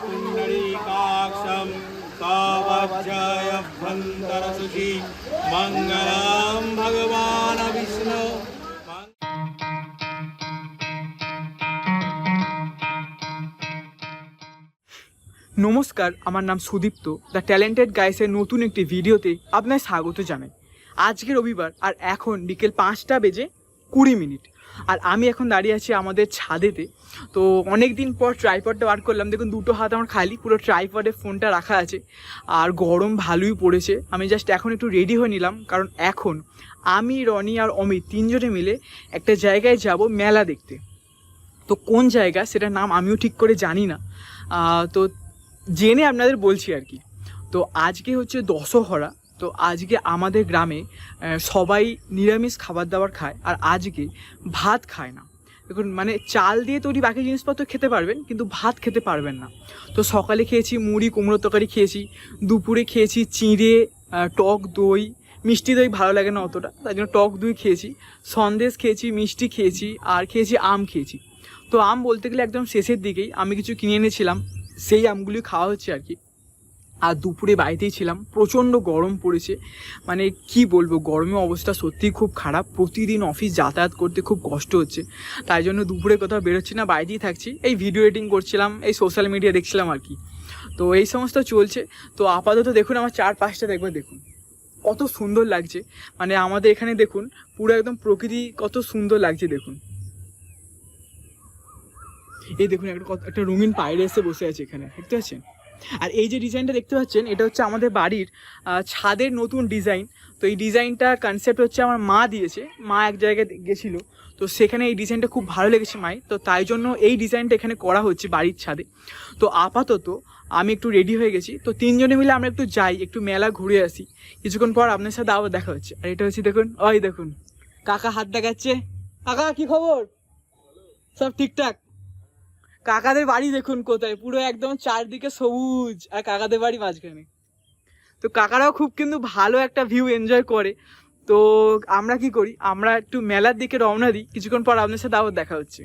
पुण्डरीकाक्षं कावज्जयभ्यन्तरशुचि मङ्गलं भगवान् विष्णु। নমস্কার, আমার নাম সুদীপ্ত। দ্য ট্যালেন্টেড গাইসের নতুন একটি ভিডিওতে আপনার স্বাগত জানাই। আজকে রবিবার আর এখন বিকেল 5টা বেজে 20 মিনিট, আর আমি এখন দাঁড়িয়ে আছি আমাদের ছাদেতে। তো অনেক দিন পর ট্রাইপডটা বার করলাম। দেখুন, দুটো হাত আমার খালি, পুরো ট্রাইপডে ফোনটা রাখা আছে। আর গরম ভালোই পড়েছে। আমি জাস্ট এখন একটু রেডি হয়ে নিলাম, কারণ এখন আমি, রনি আর অমিত তিনজনে মিলে একটা জায়গায় যাব মেলা দেখতে। তো কোন জায়গা সেটার নাম আমিও ঠিক করে জানি না, তো জেনে আপনাদের বলছি আর কি। তো আজকে হচ্ছে দশহরা। তো আজকে আমাদের গ্রামে সবাই নিরামিষ খাবার দাবার খায়, আর আজকে ভাত খায় না। দেখুন, মানে চাল দিয়ে তৈরি বাকি জিনিসপত্র খেতে পারবেন, কিন্তু ভাত খেতে পারবেন না। তো সকালে খেয়েছি মুড়ি কুমড়ো তরকারি খেয়েছি, দুপুরে খেয়েছি চিঁড়ে, টক দই, মিষ্টি দই ভালো লাগে না অতটা, তাই জন্য টক দই খেয়েছি, সন্দেশ খেয়েছি, মিষ্টি খেয়েছি, আর খেয়েছি আম খেয়েছি। তো আম বলতে গেলে একদম শেষের দিকেই আমি কিছু কিনে এনেছিলাম, সেই আমগুলি খাওয়া হচ্ছে আর কি। আর দুপুরে বাড়িতেই ছিলাম, প্রচণ্ড গরম পড়েছে। মানে কি বলবো, গরমে অবস্থা সত্যিই খুব খারাপ। প্রতিদিন অফিস যাতায়াত করতে খুব কষ্ট হচ্ছে, তাই জন্য দুপুরে কোথাও বেরোচ্ছি না, বাড়িতেই থাকছি। এই ভিডিও এডিটিং করছিলাম, এই সোশ্যাল মিডিয়া দেখছিলাম আর কি। তো এই সমস্ত চলছে। তো আপাতত দেখুন আমার চারপাশটা একবার দেখুন, কত সুন্দর লাগছে। মানে আমাদের এখানে দেখুন পুরো একদম প্রকৃতি কত সুন্দর লাগছে। দেখুন, এই দেখুন একটা রঙিন পায়রা এসে বসে আছে এখানে, দেখতে পাচ্ছেন? আর এই যে ডিজাইনটা দেখতে পাচ্ছেন, এটা হচ্ছে আমাদের বাড়ির ছাদের নতুন ডিজাইন। তো এই ডিজাইনটার কনসেপ্ট হচ্ছে আমার মা দিয়েছে। মা এক জায়গায় গেছিলো, তো সেখানে এই ডিজাইনটা খুব ভালো লেগেছে মায়ের, তো তাই জন্য এই ডিজাইনটা এখানে করা হচ্ছে বাড়ির ছাদে। তো আপাতত আমি একটু রেডি হয়ে গেছি। তো তিনজনে মিলে আমরা একটু যাই, একটু মেলা ঘুরে আসি। কিছুক্ষণ পর আপনার সাথে আবার দেখা হচ্ছে। আর এটা হচ্ছে দেখুন, ওই দেখুন কাকা হাত দেখাচ্ছে। কাকা কি খবর? সব ঠিকঠাক? কাকাদের বাড়ি দেখুন কোথায়, পুরো একদম চারদিকে সবুজ, আর কাকাদের বাড়ি মাঝখানে। তো কাকারাও খুব কিন্তু ভালো একটা ভিউ এনজয় করে। তো আমরা কি করি, আমরা একটু মেলার দিকে রওনা দিই। কিছুক্ষণ পর আপনার সাথে আবার দেখা হচ্ছে।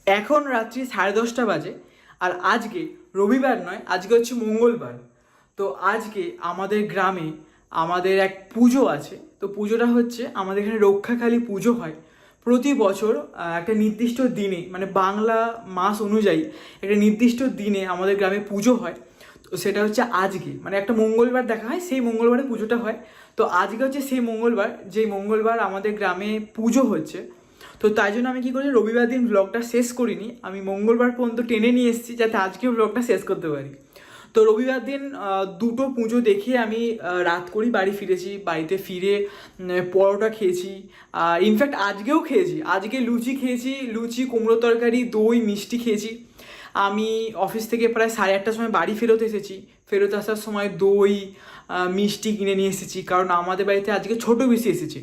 এখন রাত্রি 10:30 বাজে। আর আজকে রবিবার নয়, আজকে হচ্ছে মঙ্গলবার। তো আজকে আমাদের গ্রামে আমাদের এক পুজো আছে। তো পুজোটা হচ্ছে আমাদের এখানে রক্ষাকালী পুজো হয় প্রতি বছর একটা নির্দিষ্ট দিনে, মানে বাংলা মাস অনুযায়ী একটা নির্দিষ্ট দিনে আমাদের গ্রামে পুজো হয়। তো সেটা হচ্ছে আজকে, মানে একটা মঙ্গলবার দেখা হয়, সেই মঙ্গলবারে পুজোটা হয়। তো আজকে হচ্ছে সেই মঙ্গলবার, যেই মঙ্গলবার আমাদের গ্রামে পুজো হচ্ছে। তো তাই জন্য আমি কী করি, রবিবার দিন ব্লগটা শেষ করিনি, আমি মঙ্গলবার পর্যন্ত টেনে নিয়ে এসেছি যাতে আজকেও ব্লগটা শেষ করতে পারি। তো রবিবার দিন দুটো পুজো দেখে আমি রাত করেই বাড়ি ফিরেছি। বাড়িতে ফিরে পরোটা খেয়েছি, ইনফ্যাক্ট আজকেও খেয়েছি। আজকে লুচি খেয়েছি, লুচি, কুমড়ো তরকারি, দই, মিষ্টি খেয়েছি। আমি অফিস থেকে প্রায় 8:30টার সময় বাড়ি ফেরত এসেছি। ফেরত আসার সময় দই, মিষ্টি কিনে নিয়ে এসেছি, কারণ আমাদের বাড়িতে আজকে ছোটো পিসি এসেছে।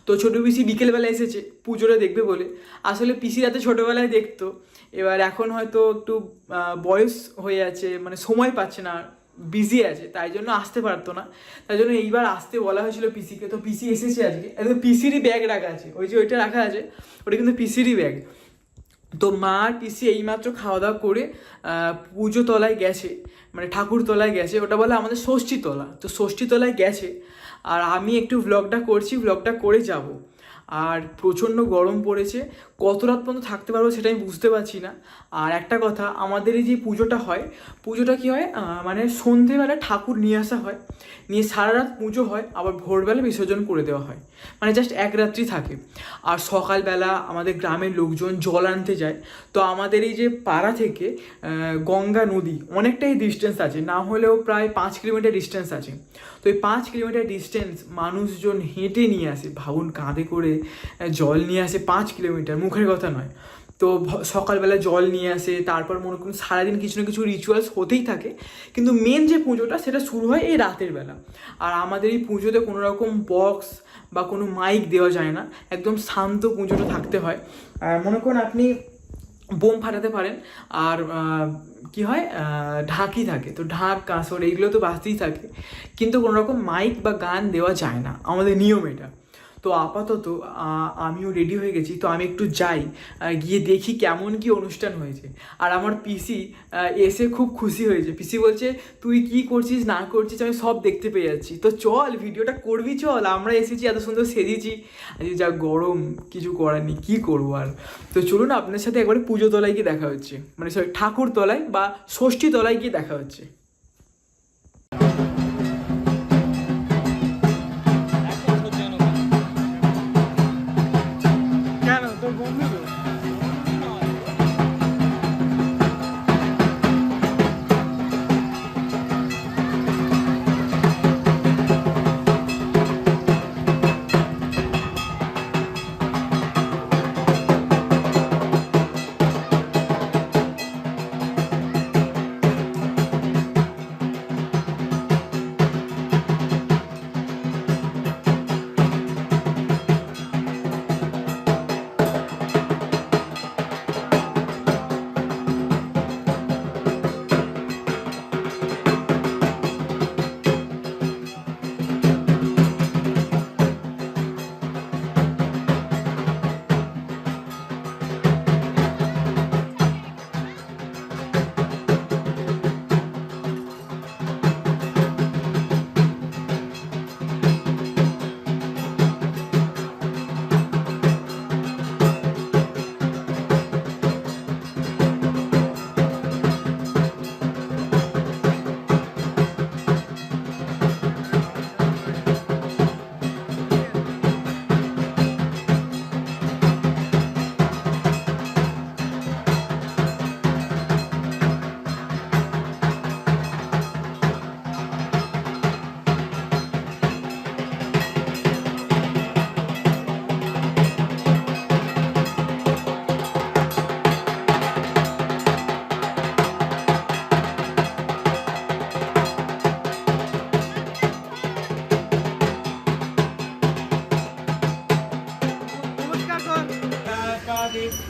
তো ছোটো পিসি বিকেলবেলা এসেছে পুজোটা দেখবে বলে। আসলে পিসি রাতে ছোটোবেলায় দেখতো, এবার এখন হয়তো একটু বয়স হয়ে আছে, মানে সময় পাচ্ছে না, বিজি আছে, তাই জন্য আসতে পারতো না। তাই জন্য এইবার আসতে বলা হয়েছিল পিসিকে। তো পিসি এসেছে আজকে। একদম পিসিরই ব্যাগ রাখা আছে, ওই যে ওইটা রাখা আছে, ওটা কিন্তু পিসিরই ব্যাগ। তো মা আর পিসি এইমাত্র খাওয়া দাওয়া করে পুজো তলায় গেছে, মানে ঠাকুর তলায় গেছে, ওটা বলে আমাদের ষষ্ঠী তলা। তো ষষ্ঠী তলায় গেছে, আর আমি একটু ভ্লগটা করছি, ভ্লগটা করে যাব। আর প্রচণ্ড গরম পড়েছে, কত রাত পর্যন্ত থাকতে পারবো সেটা আমি বুঝতে পারছি না। আর একটা কথা, আমাদের এই যে পুজোটা হয়, পুজোটা কী হয়, মানে সন্ধেবেলা ঠাকুর নিয়ে আসা হয়, নিয়ে সারা রাত পুজো হয়, আবার ভোরবেলা বিসর্জন করে দেওয়া হয়, মানে জাস্ট এক রাত্রি থাকে। আর সকালবেলা আমাদের গ্রামের লোকজন জল আনতে যায়। তো আমাদের এই যে পাড়া থেকে গঙ্গা নদী অনেকটাই ডিস্টেন্স আছে, না হলেও প্রায় 5 কিলোমিটার ডিস্টেন্স আছে। তো এই 5 কিলোমিটার ডিস্টেন্স মানুষজন হেঁটে নিয়ে আসে, ভাবুন, কাঁধে করে জল নিয়ে আসে 5 কিলোমিটার, মুখের কথা নয়। তো সকালবেলা জল নিয়ে আসে, তারপর মনে করুন সারাদিন কিছু না কিছু রিচুয়ালস হতেই থাকে, কিন্তু মেন যে পুজোটা সেটা শুরু হয় এই রাতের বেলা। আর আমাদের এই পুজোতে কোনো রকম বক্স বা কোনো মাইক দেওয়া যায় না, একদম শান্ত পুজোটা থাকতে হয়। মনে করুন আপনি বোম ফাটাতে পারেন, আর কি হয়, ঢাকি থাকে, তো ঢাক, কাঁসর এইগুলো তো বাজতেই থাকে, কিন্তু কোনো রকম মাইক বা গান দেওয়া যায় না, আমাদের নিয়ম এটা। তো আপাতত আমিও রেডি হয়ে গেছি, তো আমি একটু যাই, গিয়ে দেখি কেমন কি অনুষ্ঠান হয়েছে। আর আমার পিসি এসে খুব খুশি হয়েছে। পিসি বলছে, তুই কি করছিস না করছিস আমি সব দেখতে পেয়ে যাচ্ছি, তো চল ভিডিওটা করবি, চল, আমরা এসেছি, এত সুন্দর সেজেছি। আজকে যা গরম, কিছু করার নেই, কী করবো আর। তো চলুন আপনার সাথে একবারে পুজো তলায় গিয়ে দেখা হচ্ছে, মানে সরি, ঠাকুর তলায় বা ষষ্ঠী তলায় গিয়ে দেখা হচ্ছে। কেন, তোর বন্ধু তো?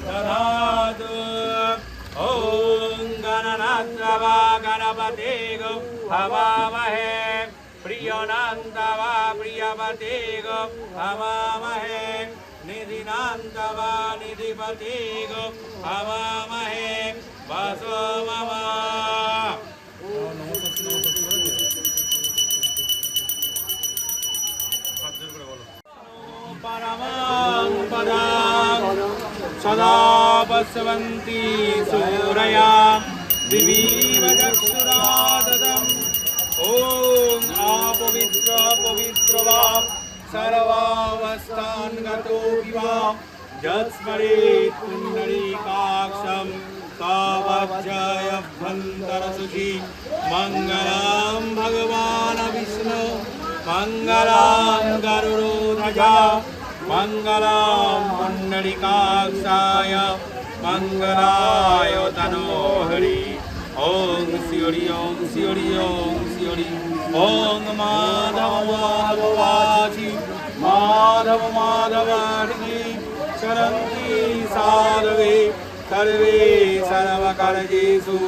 दधातु ॐ गणनात्वा गणपते गो हवामहे प्रियनन्दवा प्रियपते गो हवामहे निधिनान्तवा निधिपति गो हवामहे वसो मम परमां पदां सदा वसवन्ति सूरया दिवीव चक्षुराददम् ॐ अपवित्र पवित्र वा सर्वावस्थान् गतो विवा यत्स्मरेत् पुण्डरीकाक्षं तावज्जयभ्यन्तरसुखी मङ्गलं भगवान् विष्णु मङ्गलं गरुडध्वजा मङ्गलं पुण्डरीकाक्षाय मङ्गलाय तनोहरि ॐ शिवरि ॐ शिवरि ॐ शिवरि ॐ माधव माधव वाचि माधव माधव हरि चरन्ति साधवे सर्वे सर्वकार्येषु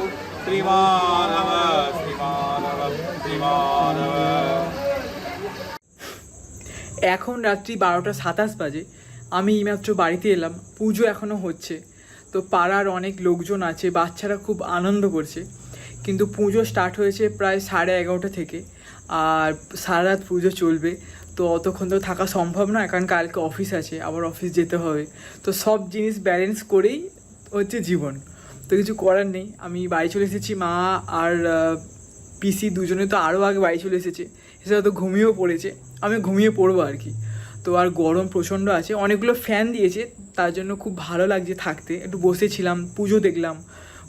श्रीमाधव श्रीमाधव श्रीमाधव। এখন রাত্রি 12:27 বাজে। আমি এইমাত্র বাড়িতে এলাম। পুজো এখনও হচ্ছে, তো পাড়ার অনেক লোকজন আছে, বাচ্চারা খুব আনন্দ করছে। কিন্তু পুজো স্টার্ট হয়েছে প্রায় 11:30 থেকে, আর সারা রাত পুজো চলবে। তো অতক্ষণ তো থাকা সম্ভব না, কারণ কালকে অফিস আছে, আবার অফিস যেতে হবে। তো সব জিনিস ব্যালেন্স করেই হচ্ছে জীবন, তো কিছু করার নেই। আমি বাড়ি চলে এসেছি, মা আর পিসি দুজনে তো আরও আগে বাড়ি চলে এসেছে, এসে হয়তো ঘুমিয়েও পড়েছে। আমি ঘুমিয়ে পড়বো আর কি। তো আর গরম প্রচণ্ড আছে, অনেকগুলো ফ্যান দিয়েছে, তার জন্য খুব ভালো লাগছে থাকতে। একটু বসেছিলাম, পুজো দেখলাম,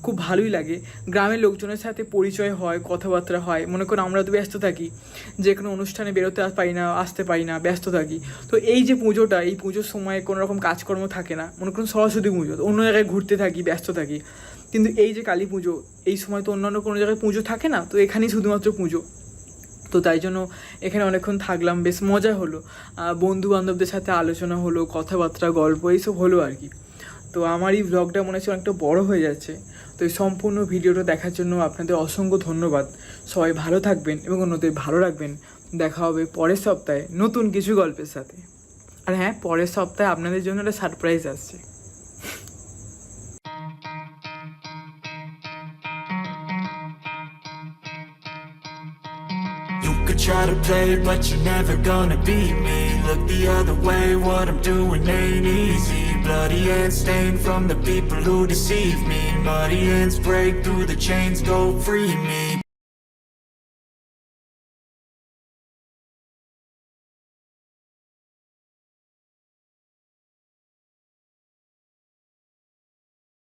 খুব ভালোই লাগে। গ্রামের লোকজনের সাথে পরিচয় হয়, কথাবার্তা হয়। মনে করুন আমরা তো ব্যস্ত থাকি, যে কোনো অনুষ্ঠানে বেরোতে পারি না, আসতে পারি না, ব্যস্ত থাকি। তো এই যে পুজোটা, এই পুজোর সময় কোনো রকম কাজকর্ম থাকে না। মনে করুন সরস্বতী পুজো, অন্য জায়গায় ঘুরতে থাকি, ব্যস্ত থাকি। কিন্তু এই যে কালী পুজো, এই সময় তো অন্যান্য কোনো জায়গায় পুজো থাকে না, তো এখানেই শুধুমাত্র পুজো। তো তাই জন্য এখানে অনেকক্ষণ থাকলাম, বেশ মজা হলো। বন্ধু বান্ধবদের সাথে আলোচনা হলো, কথাবার্তা, গল্প এইসব হলো আর কি। তো আমার এই ব্লগটা মনে হচ্ছে অনেকটা বড় হয়ে যাচ্ছে। তো এই সম্পূর্ণ ভিডিওটা দেখার জন্য আপনাদের অসংখ্য ধন্যবাদ। সবাই ভালো থাকবেন এবং অন্যদের ভালো রাখবেন। দেখা হবে পরের সপ্তাহে নতুন কিছু গল্পের সাথে। আর হ্যাঁ, পরের সপ্তাহে আপনাদের জন্য একটা সারপ্রাইজ আসছে। Try to play, but you're never gonna beat me. Look the other way, what I'm doing ain't easy. Bloody hands stained from the people who deceive me. Muddy hands break through the chains, go free me.